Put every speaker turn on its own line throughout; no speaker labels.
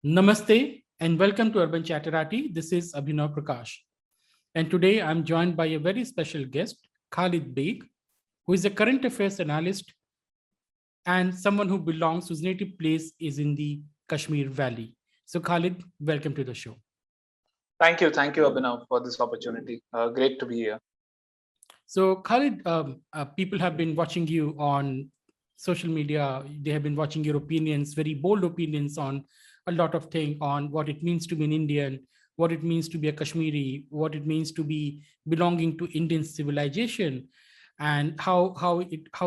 Namaste and welcome to Urban Chatterati. This is Abhinav Prakash. And today I'm joined by a very special guest, Khalid Baig, who is a current affairs analyst and someone who belongs, whose native place is in the Kashmir Valley. So Khalid, welcome to the show.
Thank you, Abhinav, for this opportunity. Great to be here.
So Khalid, people have been watching you on social media. They have been watching your opinions, very bold opinions on a lot of things, on what it means to be an Indian, what it means to be a Kashmiri, what it means to be belonging to Indian civilization, and how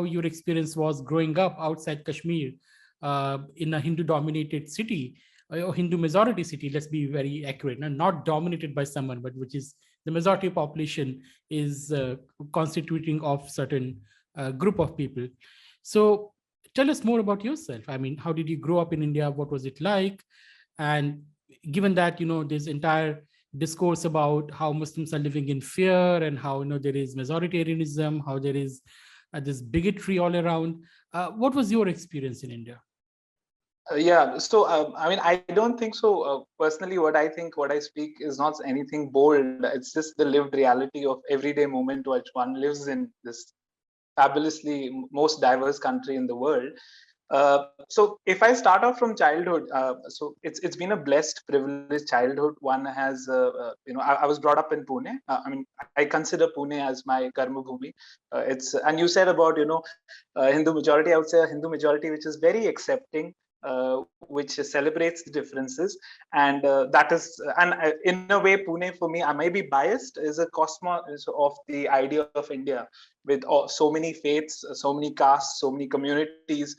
your experience was growing up outside Kashmir, in a Hindu-dominated city or Hindu majority city. Let's be very accurate, not dominated by someone, but which is the majority population is constituting of certain group of people. So tell us more about yourself. I mean, how did you grow up in India? What was it like? And given that, this entire discourse about how Muslims are living in fear and how, there is majoritarianism, how there is this bigotry all around. What was your experience in India?
I don't think so. Personally, what I speak is not anything bold. It's just the lived reality of everyday moment which one lives in this fabulously most diverse country in the world. So if I start off from childhood, so it's been a blessed, privileged childhood. One has, I was brought up in Pune. I consider Pune as my karma bhumi. It's and you said about Hindu majority. I would say a Hindu majority which is very accepting. Which celebrates the differences, and that is, and in a way, Pune for me, I may be biased, is a cosmos of the idea of India, with so many faiths, so many castes, so many communities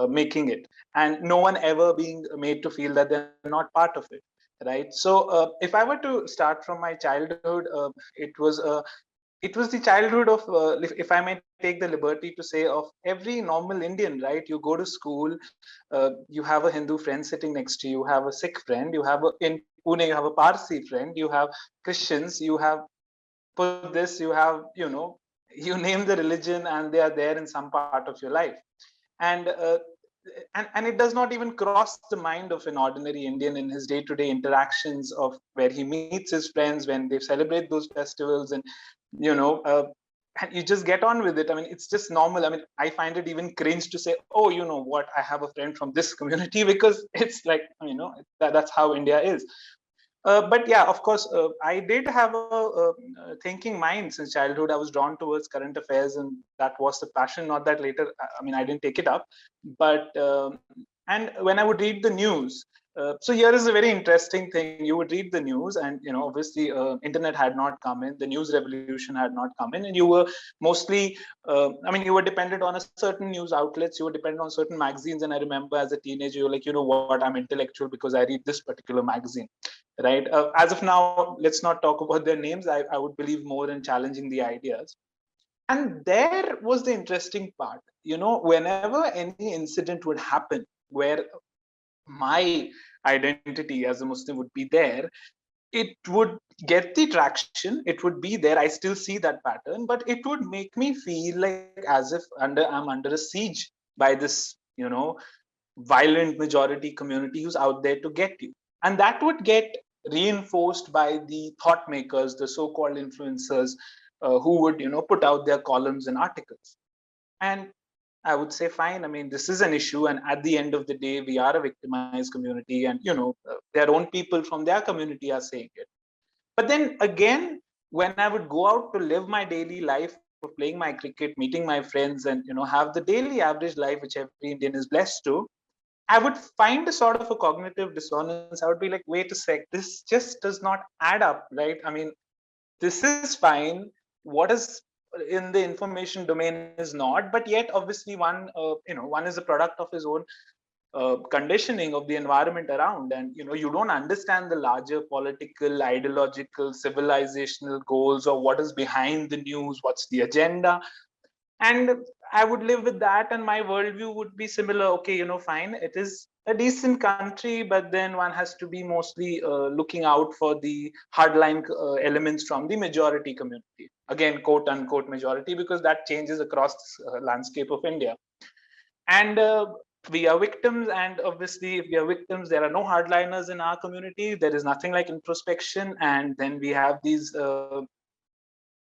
making it, and no one ever being made to feel that they're not part of it, right? So, if I were to start from my childhood, it was the childhood of, if I may take the liberty to say, of every normal Indian, right? You go to school, you have a Hindu friend sitting next to you, have a Sikh friend, in Pune, you have a Parsi friend, you have Christians, you have Buddhists, you have, you name the religion and they are there in some part of your life. And, and it does not even cross the mind of an ordinary Indian in his day-to-day interactions of where he meets his friends when they celebrate those festivals, and you know uh, and you just get on with it. I mean, it's just normal. I mean, I find it even cringe to say, oh, you know what, I have a friend from this community, because it's like, that's how India is. But yeah, of course, I did have a thinking mind since childhood. I was drawn towards current affairs, and that was the passion. Not that later, I didn't take it up, but and when I would read the news. So here is a very interesting thing. You would read the news, and obviously, internet had not come in, the news revolution had not come in, and you were mostly, you were dependent on a certain news outlets. You were dependent on certain magazines, and I remember as a teenager, you're like, you know what, I'm intellectual because I read this particular magazine, right? As of now, let's not talk about their names. I would believe more in challenging the ideas. And there was the interesting part. Whenever any incident would happen where my identity as a Muslim would be there, it would get the traction. It would be there. I still see that pattern, but it would make me feel like as if I'm under a siege by this, violent majority community who's out there to get you. And that would get reinforced by the thought makers, the so-called influencers, who would, put out their columns and articles. And I would say, fine. I mean, this is an issue, and at the end of the day, we are a victimized community, and their own people from their community are saying it. But then again, when I would go out to live my daily life of playing my cricket, meeting my friends, and have the daily average life which every Indian is blessed to, I would find a sort of a cognitive dissonance. I would be like, wait a sec, this just does not add up, right? I mean, this is fine. What is in the information domain is not, but yet obviously one is a product of his own conditioning of the environment around, and you don't understand the larger political, ideological, civilizational goals, or what is behind the news, what's the agenda. And I would live with that, and my worldview would be similar. Okay, fine, it is a decent country, but then one has to be mostly looking out for the hardline elements from the majority community, again, quote unquote majority, because that changes across the landscape of India. And we are victims, and obviously if we are victims, there are no hardliners in our community. There is nothing like introspection. And then we have these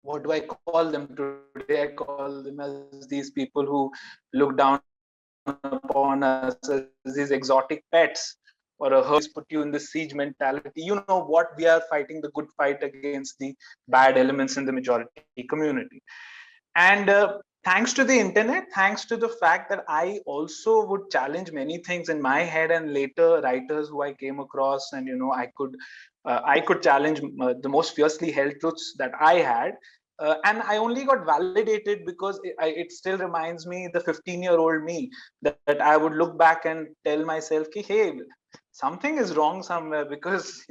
what do I call them today? I call them as these people who look down upon us as these exotic pets, or a herd of dogs put you in this siege mentality. You know what, we are fighting the good fight against the bad elements in the majority community. And thanks to the internet, thanks to the fact that I also would challenge many things in my head, and later writers who I came across, and I could challenge the most fiercely held truths that I had. And I only got validated because it still reminds me the 15-year-old me, that I would look back and tell myself, ki, hey, something is wrong somewhere, because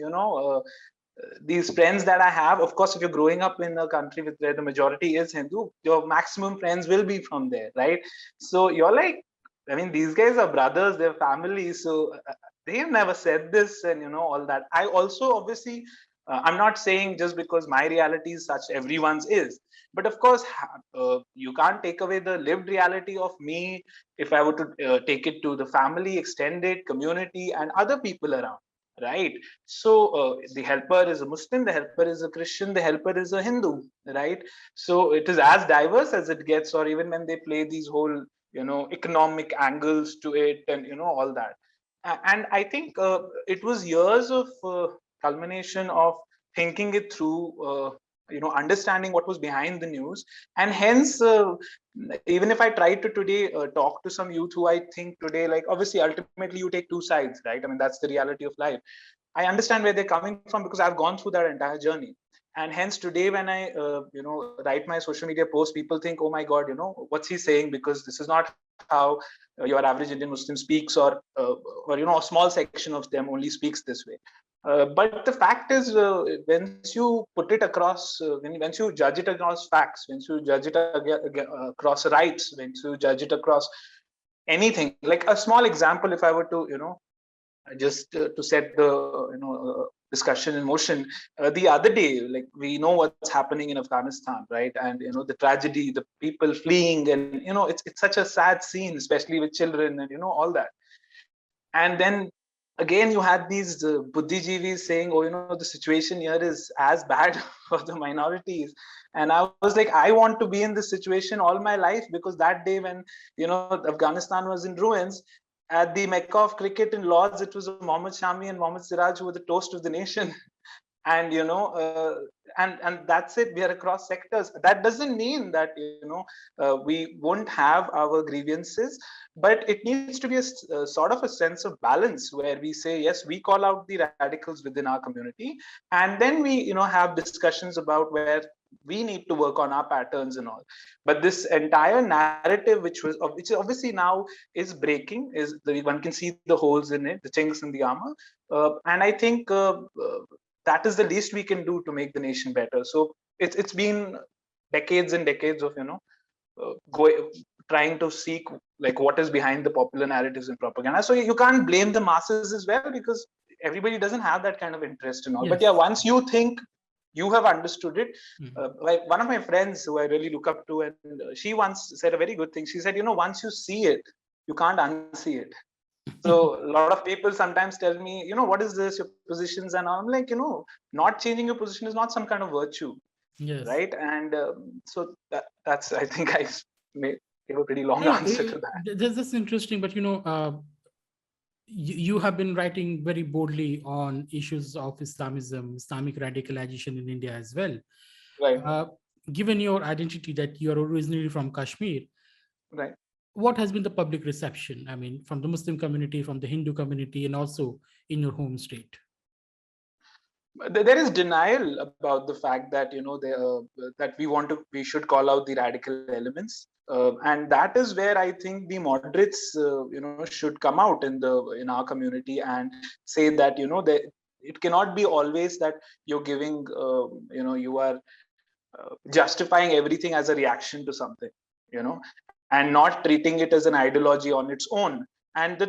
these friends that I have, of course, if you're growing up in a country where the majority is Hindu, your maximum friends will be from there, right? So you're like, I mean, these guys are brothers, they're families, so they've never said this, and all that. I also, obviously, I'm not saying just because my reality is such, everyone's is. But of course, you can't take away the lived reality of me if I were to take it to the family, extended community, and other people around, right? So the helper is a Muslim, the helper is a Christian, the helper is a Hindu, right? So it is as diverse as it gets. Or even when they play these whole economic angles to it, and all that. And I think it was years of culmination of thinking it through, understanding what was behind the news. And hence, even if I try to today talk to some youth who I think today, like, obviously ultimately you take two sides, right? I mean, that's the reality of life. I understand where they're coming from, because I've gone through that entire journey. And hence today, when I write my social media posts, people think, oh my God, what's he saying? Because this is not how your average Indian Muslim speaks, or a small section of them only speaks this way. But the fact is, once you put it across, once you judge it across facts, once you judge it across rights, once you judge it across anything, like a small example, if I were to, just to set the discussion in motion. The other day, like, we know what's happening in Afghanistan, right? And the tragedy, the people fleeing, and it's such a sad scene, especially with children, and all that. And then again, you had these buddhijeevis saying, oh, the situation here is as bad for the minorities. And I was like, I want to be in this situation all my life, because that day when Afghanistan was in ruins, at the Mecca of cricket in Lords, it was Mohammad Shami and Mohammad Siraj who were the toast of the nation. And and that's it. We are across sectors. That doesn't mean that we won't have our grievances, but it needs to be a sort of a sense of balance, where we say, yes, we call out the radicals within our community, and then we have discussions about where we need to work on our patterns and all. But this entire narrative, which obviously now is breaking, is one can see the holes in it, the chinks in the armor. And I think that is the least we can do to make the nation better. So it's been decades and decades of trying to seek, like, what is behind the popular narratives and propaganda. So you can't blame the masses as well, because everybody doesn't have that kind of interest and all. But
Yes.
yeah, once you think you have understood it,
Mhm.
like one of my friends who I really look up to, and she once said a very good thing. She said, once you see it, you can't unsee it. So a lot of people sometimes tell me, what is this, your positions? And I'm like, not changing your position is not some kind of virtue,
Yes.
right? And so that's, I think I may give a pretty long
No,
answer to that.
that's interesting, but you have been writing very boldly on issues of Islamism, Islamic radicalization in India as well.
Right,
Uh, Given your identity that you are originally from Kashmir,
right.
what has been the public reception? I mean, from the Muslim community, from the Hindu community, and also in your home state?
There is denial about the fact that that we should call out the radical elements, and that is where I think the moderates should come out in our community and say that it cannot be always that you're giving you are justifying everything as a reaction to something, and not treating it as an ideology on its own. And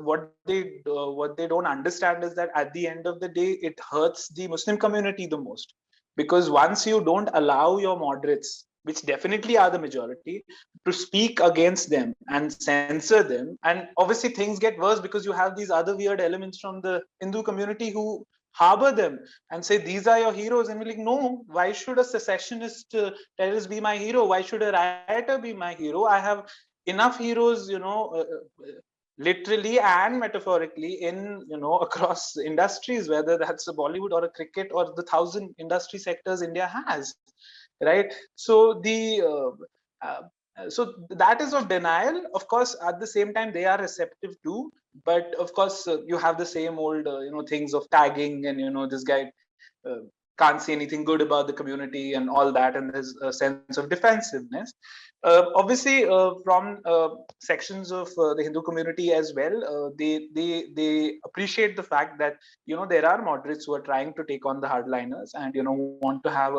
what they don't understand is that at the end of the day, it hurts the Muslim community the most, because once you don't allow your moderates which definitely are the majority, to speak against them and censor them. And obviously things get worse because you have these other weird elements from the Hindu community who harbor them and say these are your heroes, and we're like, no, why should a secessionist terrorist be my hero? Why should a rioter be my hero? I have enough heroes, literally and metaphorically, in across industries, whether that's a Bollywood or a cricket or the 1,000 industry sectors India has, right? So so that is of denial. Of course, at the same time, they are receptive too. But of course, you have the same old things of tagging, and this guy uh, can't say anything good about the community and all that, and there's a sense of defensiveness. Obviously, from sections of the Hindu community as well, they appreciate the fact that there are moderates who are trying to take on the hardliners and want to have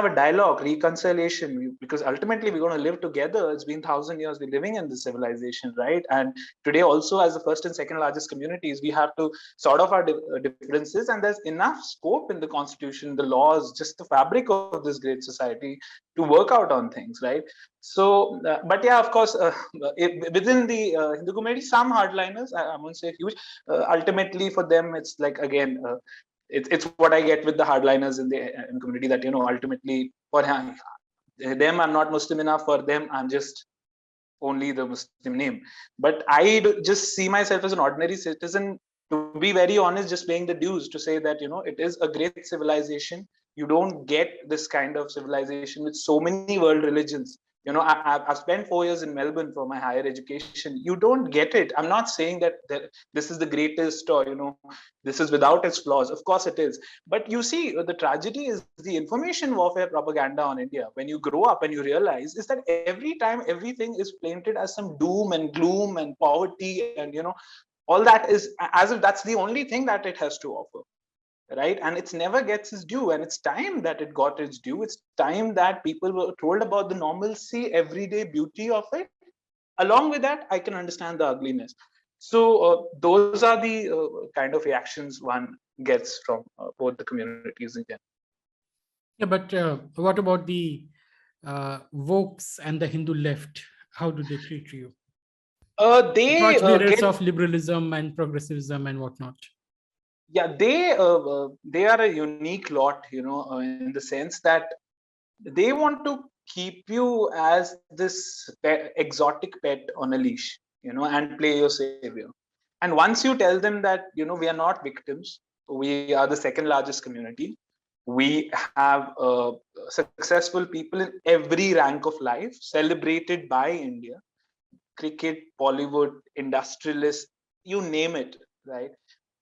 a dialogue, reconciliation, because ultimately we're going to live together. It's been 1,000 years we're living in this civilization, right? And today also, as the first and second largest communities, we have to sort of our differences, and there's enough scope in the constitution, the laws, just the fabric of this great society to work out on things, right? So but yeah, of course, within the Hindu community, some hardliners, I won't say huge, ultimately for them it's like, again, it's what I get with the hardliners in the community, that ultimately for them I'm not Muslim enough, for them I'm just only the Muslim name. But I just see myself as an ordinary citizen, to be very honest, just paying the dues to say that it is a great civilization. You don't get this kind of civilization with so many world religions. I've spent 4 years in Melbourne for my higher education. You don't get it. I'm not saying that this is the greatest, or this is without its flaws. Of course it is. But you see, the tragedy is the information warfare propaganda on India, when you grow up and you realize, is that every time everything is painted as some doom and gloom and poverty, and all that is as if that's the only thing that it has to offer, right? And it's never gets its due, and it's time that it got its due. It's time that people were told about the normalcy, everyday beauty of it. Along with that, I can understand the ugliness. So those are the kind of reactions one gets from both the communities in general.
Yeah, but what about the Vokes and the Hindu left? How do they treat you? The
They
torchbearers
get
of liberalism and progressivism and whatnot.
Yeah, they are a unique lot, in the sense that they want to keep you as this exotic pet on a leash, and play your savior. And once you tell them that we are not victims, we are the second largest community, we have successful people in every rank of life celebrated by India, cricket, Bollywood, industrialists, you name it, right?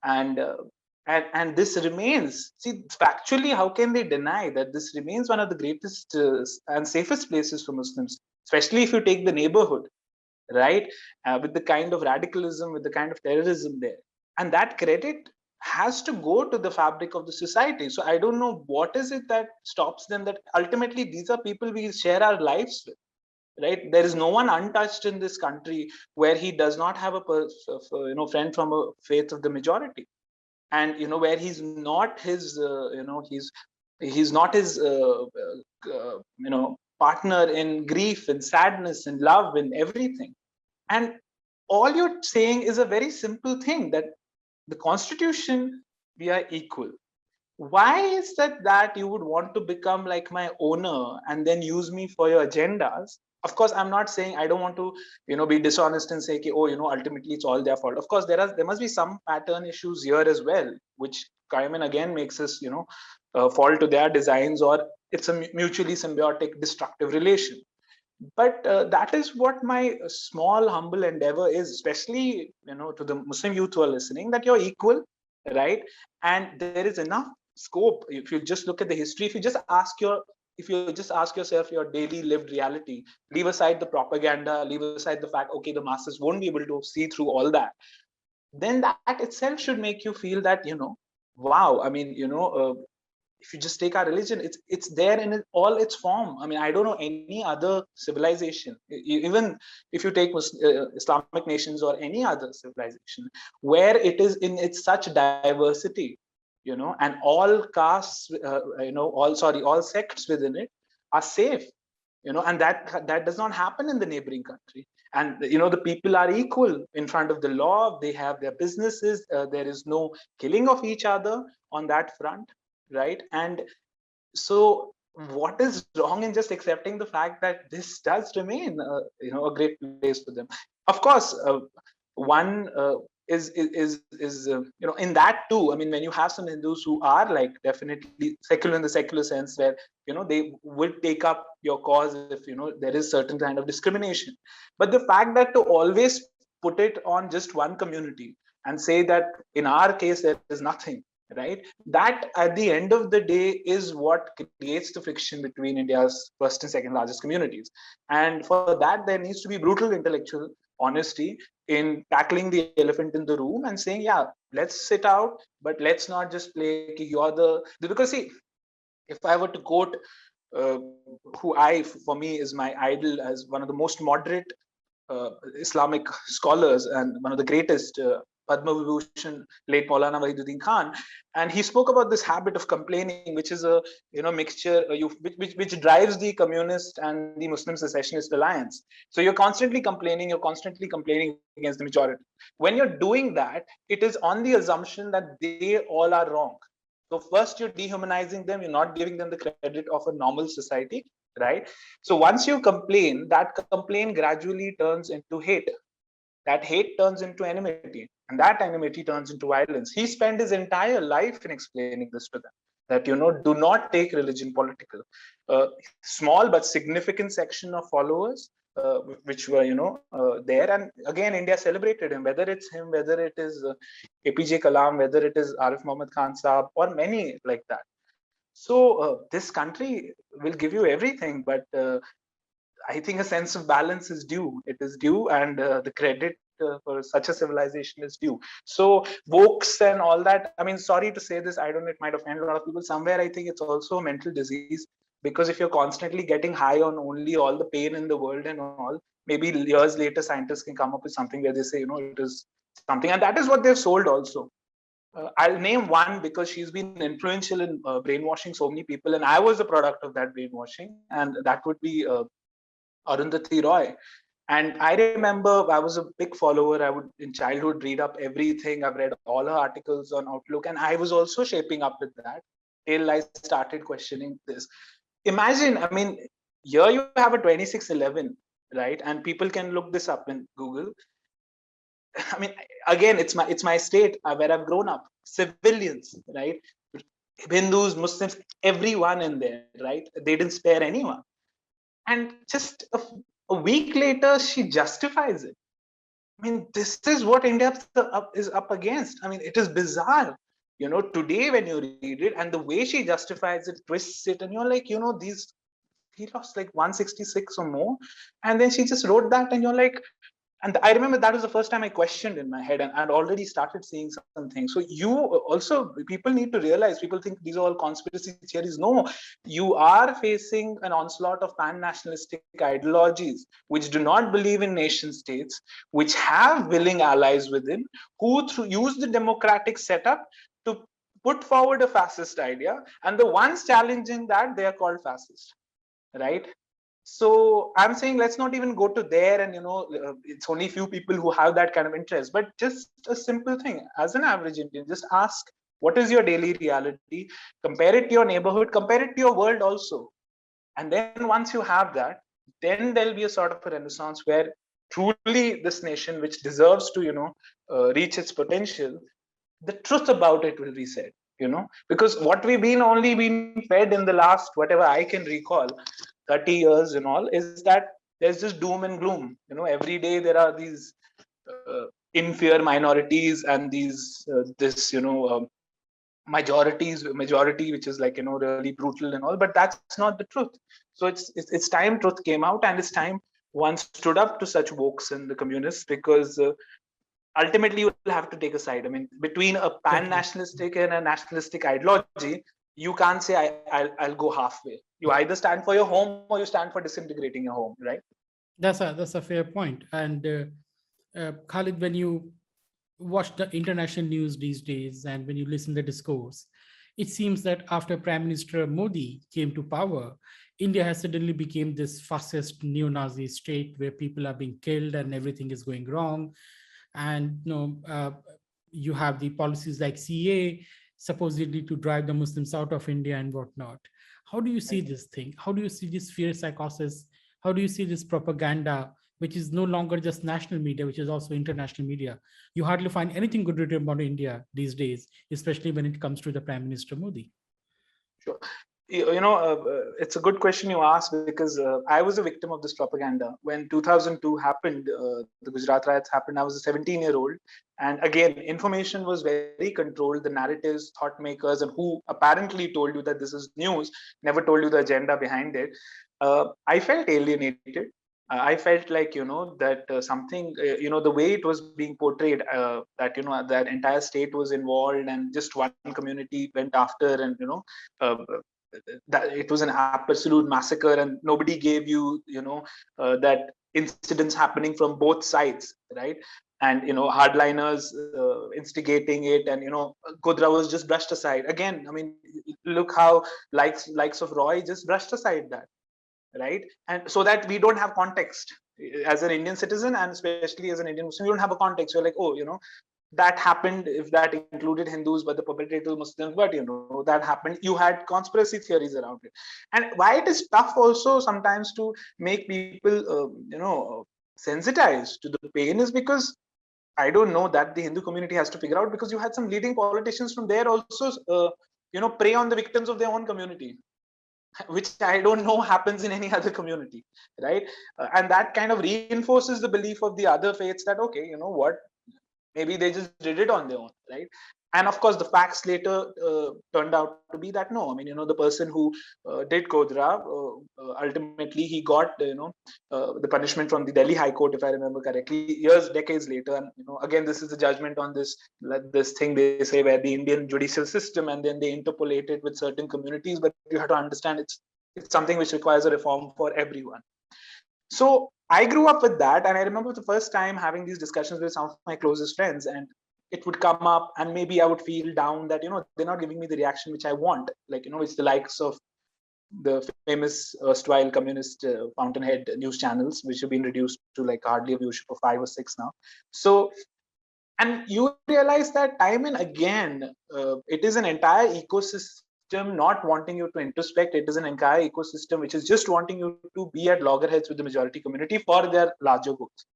And and this remains, see, factually, how can they deny that this remains one of the greatest and safest places for Muslims, especially if you take the neighborhood, right? With the kind of radicalism, with the kind of terrorism there, and that credit has to go to the fabric of the society. So I don't know what is it that stops them, that ultimately these are people we share our lives with, right? There is no one untouched in this country where he does not have a friend from a faith of the majority, and where he's not his he's not his partner in grief and sadness and love and everything. And all you're saying is a very simple thing, that the constitution, we are equal. Why is that you would want to become like my owner and then use me for your agendas? Of course, I'm not saying, I don't want to be dishonest and say, okay, oh, ultimately it's all their fault. Of course, there must be some pattern issues here as well, which Kaiman again makes us fall to their designs, or it's a mutually symbiotic destructive relation. But that is what my small humble endeavor is, especially to the Muslim youth who are listening, that you're equal, right? And there is enough scope. If you just look at the history, if you just ask yourself your daily lived reality, leave aside the propaganda, leave aside the fact, okay, the masses won't be able to see through all that, then that itself should make you feel that wow, I mean, if you just take our religion, it's there in all its form. I mean, I don't know any other civilization, even if you take Islamic nations or any other civilization, where it is in its such diversity, and all castes, all sects within it, are safe, and that does not happen in the neighboring country. And the people are equal in front of the law. They have their businesses. There is no killing of each other on that front, right? And so what is wrong in just accepting the fact that this does remain a great place for them? Of course, one is in that too. I mean, when you have some Hindus who are like definitely secular in the secular sense, where they would take up your cause if there is certain kind of discrimination. But the fact that to always put it on just one community and say that in our case there is nothing, right, that at the end of the day is what creates the friction between India's first and second largest communities. And for that there needs to be brutal intellectual honesty in tackling the elephant in the room and saying, yeah, let's sit out, but let's not just play you're because see, if I were to quote uh, who for me is my idol as one of the most moderate Islamic scholars and one of the greatest, Padma Vibhushan, late Maulana Wahiduddin Khan, and he spoke about this habit of complaining, which is a mixture, which drives the communist and the Muslim secessionist alliance. So you're constantly complaining against the majority. When you're doing that, it is on the assumption that they all are wrong. So first you're dehumanizing them, you're not giving them the credit of a normal society, right? So once you complain, that complaint gradually turns into hate. That hate turns into enmity, and that enmity turns into violence. He spent his entire life in explaining this to them, that do not take religion political. Small but significant section of followers which were there, and again India celebrated him, whether it's him, whether it is APJ Kalam, whether it is Arif Muhammad Khan Saab, or many like that. So this country will give you everything, but I think a sense of balance is due. It is due, and the credit for such a civilization is due. So wokes and all that. I mean, sorry to say this. I don't know. It might offend a lot of people. Somewhere, I think it's also a mental disease, because if you're constantly getting high on only all the pain in the world and all, maybe years later scientists can come up with something where they say, it is something, and that is what they've sold also. I'll name one because she's been influential in brainwashing so many people, and I was a product of that brainwashing, and that would be Arundhati Roy. And I remember I was a big follower. I would in childhood read up everything. I've read all her articles on Outlook, and I was also shaping up with that till I started questioning this. Imagine, I mean, here you have a 2611, right? And people can look this up in Google. I mean, again, it's my state where I've grown up. Civilians, right? Hindus, Muslims, everyone in there, right? They didn't spare anyone. And just a week later, she justifies it. I mean, this is what India is up against. I mean, it is bizarre. Today when you read it and the way she justifies it, twists it, and you're like, he lost like 166 or more. And then she just wrote that, and you're like, and I remember that was the first time I questioned in my head, and I'd already started seeing some things. So you also, people need to realize, people think these are all conspiracy theories. No, you are facing an onslaught of pan-nationalistic ideologies, which do not believe in nation states, which have willing allies within, who use the democratic setup to put forward a fascist idea. And the ones challenging that, they are called fascist, right? So I'm saying let's not even go to there, and it's only few people who have that kind of interest. But just a simple thing, as an average Indian, just ask, what is your daily reality? Compare it to your neighborhood, compare it to your world also. And then once you have that, then there'll be a sort of a renaissance where truly this nation, which deserves to reach its potential, the truth about it will be said. Because what we've only been fed in the last, whatever I can recall, 30 years and all, is that there's just doom and gloom. Every day there are these inferior minorities and these this majority which is like really brutal and all, but that's not the truth. So it's time truth came out, and it's time one stood up to such wokes and the communists, because ultimately you will have to take a side. I mean, between a pan-nationalistic and a nationalistic ideology, you can't say I'll go halfway. You either stand for your home or you stand for disintegrating your home, right?
That's a fair point. And Khalid, when you watch the international news these days and when you listen to the discourse, it seems that after Prime Minister Modi came to power, India has suddenly become this fastest neo-Nazi state where people are being killed and everything is going wrong. And you have the policies like CA supposedly to drive the Muslims out of India and whatnot. How do you see this thing? How do you see this fear psychosis? How do you see this propaganda, which is no longer just national media, which is also international media? You hardly find anything good written about India these days, especially when it comes to the Prime Minister Modi.
Sure. It's a good question you asked, because I was a victim of this propaganda. When 2002 happened, the Gujarat riots happened, I was a 17-year-old. And again, information was very controlled. The narratives, thought makers, and who apparently told you that this is news, never told you the agenda behind it. I felt alienated. I felt like, that something, the way it was being portrayed, that, that entire state was involved and just one community went after, and, uh, that it was an absolute massacre, and nobody gave you, that incidents happening from both sides, right? And, hardliners instigating it, and, Godra was just brushed aside. Again, I mean, look how likes of Roy just brushed aside that, right? And so that we don't have context as an Indian citizen, and especially as an Indian Muslim, we don't have a context. We're like, oh, that happened, if that included Hindus, but the perpetrator Muslims, but that happened. You had conspiracy theories around it. And why it is tough also sometimes to make people sensitized to the pain is because I don't know that the Hindu community has to figure out, because you had some leading politicians from there also prey on the victims of their own community, which I don't know happens in any other community, right? And that kind of reinforces the belief of the other faiths that, okay, you know what, maybe they just did it on their own, right? And of course, the facts later turned out to be that no, I mean, the person who did Kodra, ultimately he got, the punishment from the Delhi High Court, if I remember correctly, years, decades later. And again, this is the judgment on this thing they say, where the Indian judicial system, and then they interpolate it with certain communities. But you have to understand, it's something which requires a reform for everyone. So I grew up with that, and I remember the first time having these discussions with some of my closest friends, and it would come up, and maybe I would feel down that they're not giving me the reaction which I want, like it's the likes of the famous erstwhile communist fountainhead news channels, which have been reduced to like hardly a viewership of 5 or 6 now. So, and you realize that time and again, it is an entire ecosystem not wanting you to introspect. It is an entire ecosystem which is just wanting you to be at loggerheads with the majority community for their larger goals.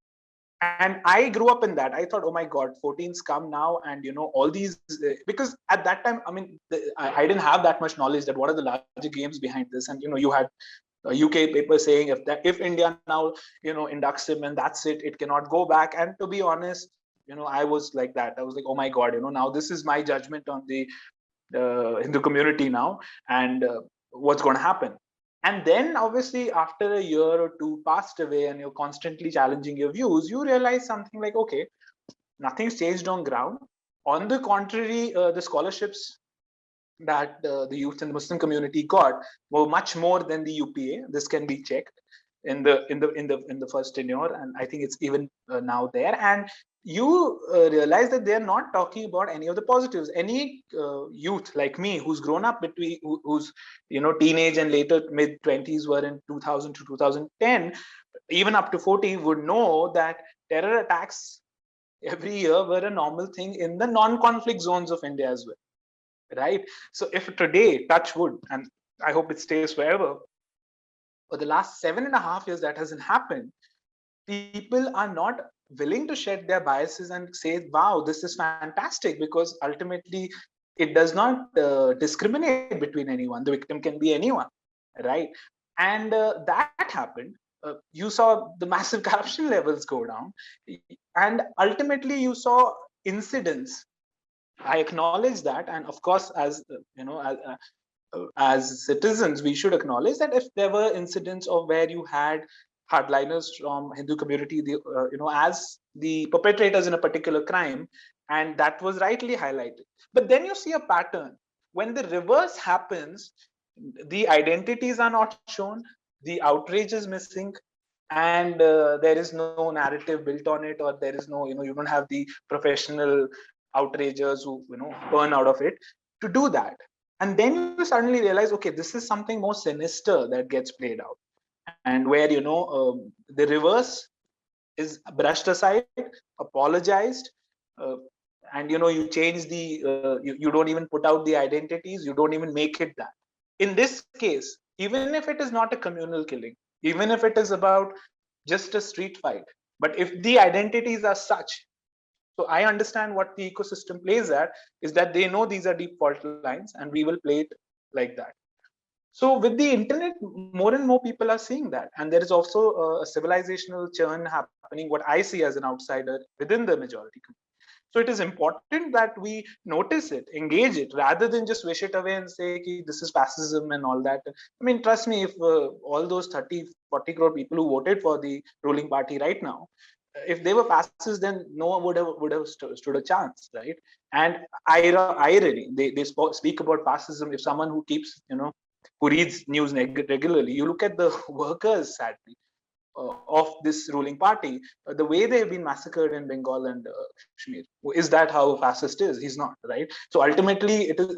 And I grew up in that. I thought, oh my God, 14's come now, and all these, because at that time, I mean, I didn't have that much knowledge that what are the larger games behind this. And you had a UK paper saying if India now inducts him, and that's it, it cannot go back. And to be honest, I was like that. I was like, oh my God, now this is my judgment on the Hindu community now, and what's going to happen. And then obviously after a year or two passed away, and you're constantly challenging your views, you realize something like, okay, nothing's changed on ground. On the contrary, the scholarships that the youth and the Muslim community got were much more than the UPA. This can be checked in the first tenure, and I think it's even now there. And you realize that they're not talking about any of the positives. Any youth like me who's grown up between who's teenage and later mid 20s were in 2000 to 2010, even up to 40, would know that terror attacks every year were a normal thing in the non-conflict zones of India as well, right? So if today, touch wood, and I hope it stays forever, for the last 7.5 years that hasn't happened, people are not willing to shed their biases and say, wow, this is fantastic, because ultimately it does not discriminate between anyone. The victim can be anyone, right? And that happened. You saw the massive corruption levels go down, and ultimately you saw incidents. I acknowledge that, and of course, as as citizens, we should acknowledge that if there were incidents of where you had hardliners from Hindu community, as the perpetrators in a particular crime, and that was rightly highlighted. But then you see a pattern. When the reverse happens, the identities are not shown, the outrage is missing, and there is no narrative built on it, or there is no, you don't have the professional outragers who, burn out of it to do that. And then you suddenly realize, okay, this is something more sinister that gets played out, and where the reverse is brushed aside, apologized, uh, and you change you don't even put out the identities, you don't even make it that. In this case, even if it is not a communal killing, even if it is about just a street fight, but if the identities are such, so I understand what the ecosystem plays at is that they know these are deep fault lines and we will play it like that. So with the internet, more and more people are seeing that, and there is also a civilizational churn happening, what I see as an outsider within the majority community. So it is important that we notice it, engage it, rather than just wish it away and say this is fascism and all that. I mean, trust me, if all those 30, 40 crore people who voted for the ruling party right now, if they were fascists, then no one would have stood a chance, right? And irony, they speak about fascism. If someone who keeps, who reads news regularly, you look at the workers, sadly, of this ruling party, the way they have been massacred in Bengal and Kashmir. Is that how fascist is? He's not, right? So ultimately, it is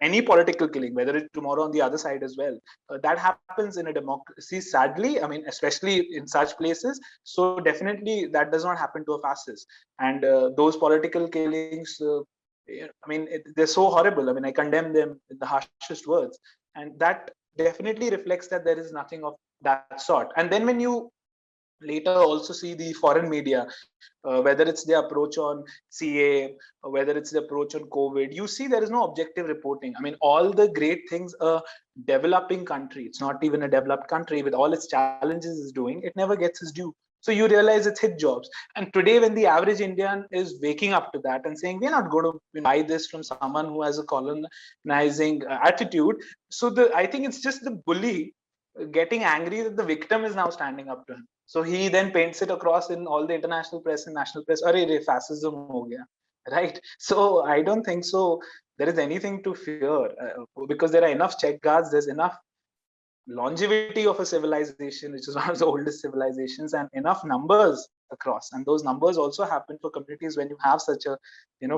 any political killing, whether it's tomorrow on the other side as well, that happens in a democracy. Sadly, I mean, especially in such places. So definitely, that does not happen to a fascist. And those political killings. I mean, they're so horrible. I mean, I condemn them in the harshest words, and that definitely reflects that there is nothing of that sort. And then when you later also see the foreign media, whether it's the approach on CA, or whether it's the approach on COVID, you see there is no objective reporting. I mean, all the great things a developing country, it's not even a developed country, with all its challenges is doing, it never gets its due. So you realize it's hit jobs. And today, when the average Indian is waking up to that and saying, we're not going to buy this from someone who has a colonizing attitude, so I think it's just the bully getting angry that the victim is now standing up to him. So he then paints it across in all the international press and national press. Arey, fascism ho gaya, right? So I don't think so. There is anything to fear because there are enough check guards. There's enough longevity of a civilization, which is one of the oldest civilizations, and enough numbers across. And those numbers also happen for communities when you have such a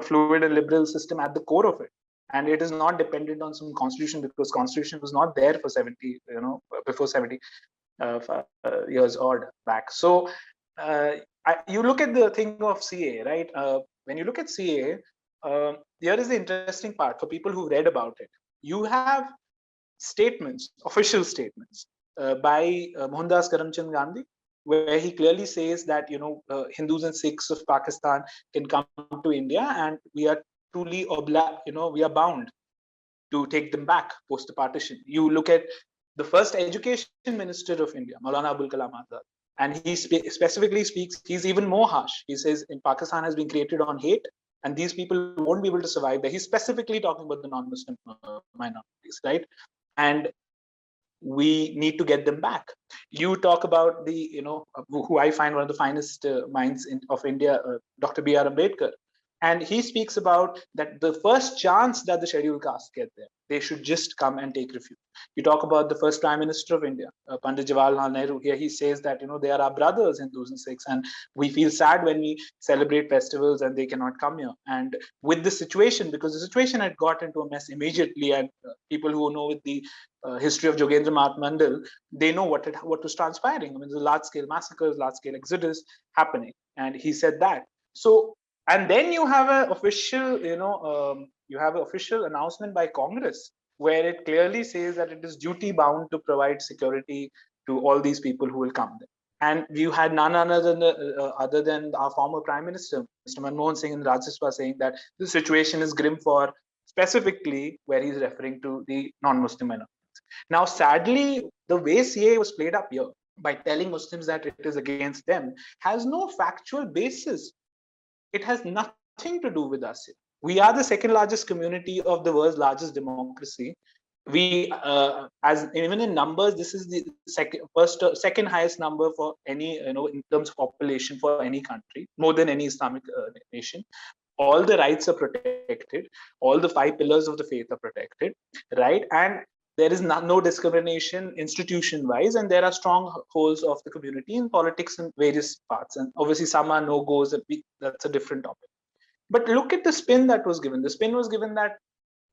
fluid and liberal system at the core of it. And it is not dependent on some constitution, because constitution was not there for 70, before 70 years odd back. So you look at the thing of CA, right? When you look at CA, here is the interesting part for people who've read about it. You have statements, official statements by Mohandas Karamchand Gandhi, where he clearly says that Hindus and Sikhs of Pakistan can come to India, and we are truly we are bound to take them back post the partition. You look at the first education minister of India, Maulana Abul Kalam Azad, and he specifically speaks. He's even more harsh. He says, in Pakistan has been created on hate, and these people won't be able to survive there. He's specifically talking about the non-Muslim minorities, right? And we need to get them back. You talk about the, who I find one of the finest minds of India, Dr. B.R. Ambedkar. And he speaks about that the first chance that the scheduled castes get there, they should just come and take refuge. You talk about the first Prime Minister of India, Pandit Jawaharlal Nehru. Here he says that, they are our brothers, Hindus and Sikhs, and we feel sad when we celebrate festivals and they cannot come here. And with the situation, because the situation had got into a mess immediately, and people who know with the history of Jogendra Nath Mandal, they know what was transpiring. I mean, the large-scale massacres, large-scale exodus happening. And he said that. So, and then you have an official, you have an official announcement by Congress where it clearly says that it is duty bound to provide security to all these people who will come there. And you had none other than our former Prime Minister, Mr. Manmohan Singh in Rajya Sabha, saying that the situation is grim for specifically where he's referring to the non-Muslim minorities. Now, sadly, the way CA was played up here by telling Muslims that it is against them has no factual basis. It has nothing to do with us. We are the second largest community of the world's largest democracy. We, as even in numbers, this is the second highest number for any, in terms of population for any country, more than any Islamic nation. All the rights are protected. All the 5 pillars of the faith are protected, right? And there is no discrimination institution-wise, and there are strongholds of the community in politics in various parts. And obviously, some are no-goes. That's a different topic. But look at the spin that was given. The spin was given that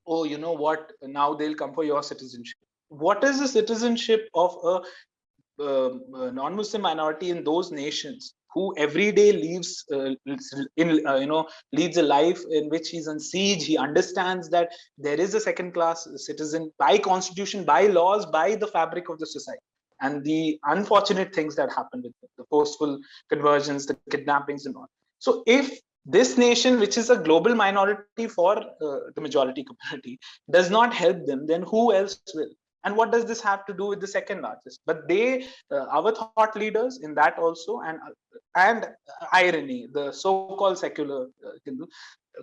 oh, you know what, now they'll come for your citizenship. What is the citizenship of a non-Muslim minority in those nations who every day lives leads a life in which he's on siege? He understands that there is a second-class citizen by constitution, by laws, by the fabric of the society. And the unfortunate things that happen with the forceful conversions, the kidnappings, and all. So, if this nation, which is a global minority for the majority community, does not help them, then who else will? And what does this have to do with the second largest? But they, our thought leaders in that also, and irony, the so-called secular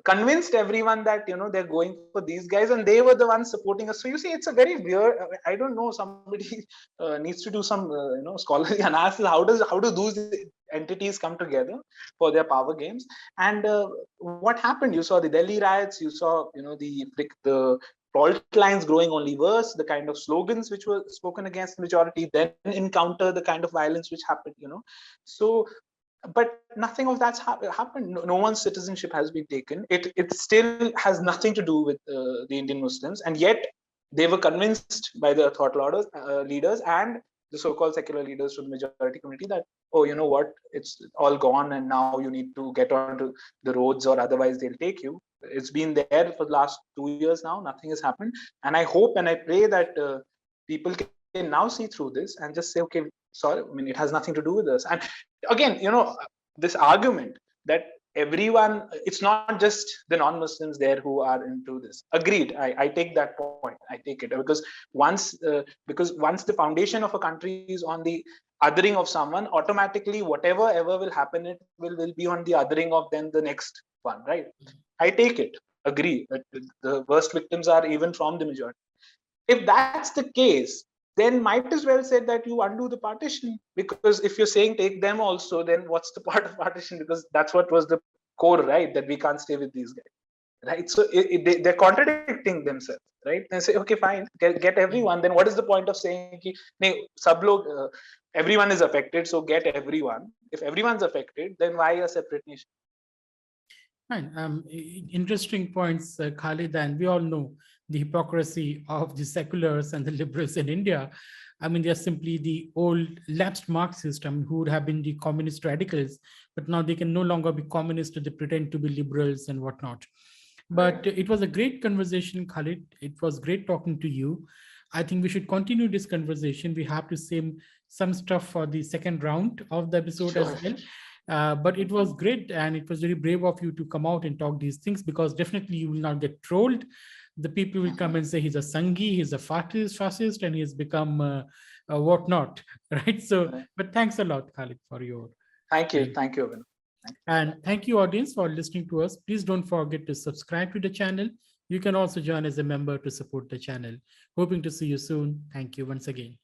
convinced everyone that they're going for these guys, and they were the ones supporting us. So you see, it's a very weird. I don't know. Somebody needs to do some scholarly analysis. How do those entities come together for their power games? And what happened? You saw the Delhi riots. You saw the fault lines growing only worse, the kind of slogans which were spoken against the majority, then encounter the kind of violence which happened, So, but nothing of that's happened. No one's citizenship has been taken. It still has nothing to do with the Indian Muslims, and yet they were convinced by the thought leaders and the so-called secular leaders from the majority community that, oh, you know what, it's all gone, and now you need to get onto the roads, or otherwise they'll take you. It's been there for the last 2 years now. Nothing has happened, and I hope and I pray that people can now see through this and just say, okay, sorry, I mean, it has nothing to do with us. And again, this argument that everyone, it's not just the non-Muslims there who are into this. Agreed. I take that point. I take it because once the foundation of a country is on the othering of someone, automatically whatever ever will happen, it will be on the othering of then the next one, right? I take it. Agree that the worst victims are even from the majority. If that's the case, then might as well say that you undo the partition, because if you're saying take them also, then what's the part of partition? Because that's what was the core, right? That we can't stay with these guys, right? So they're contradicting themselves, right? And say, okay, fine, get everyone. Then what is the point of saying everyone is affected, so get everyone? If everyone's affected, then why a separate nation?
Fine. Interesting points, Khalid, and we all know the hypocrisy of the seculars and the liberals in India. I mean, they're simply the old lapsed Marxists, who would have been the communist radicals, but now they can no longer be communist. They pretend to be liberals and whatnot. But it was a great conversation, Khalid. It was great talking to you. I think we should continue this conversation. We have to save some stuff for the second round of the episode as well. But it was great, and it was very brave of you to come out and talk these things, because definitely you will not get trolled. The people will come and say he's a Sanghi, he's a fascist, and he has become whatnot, right? So, but thanks a lot, Khalid, for your.
Thank you, Urban.
And thank you, audience, for listening to us. Please don't forget to subscribe to the channel. You can also join as a member to support the channel. Hoping to see you soon. Thank you once again.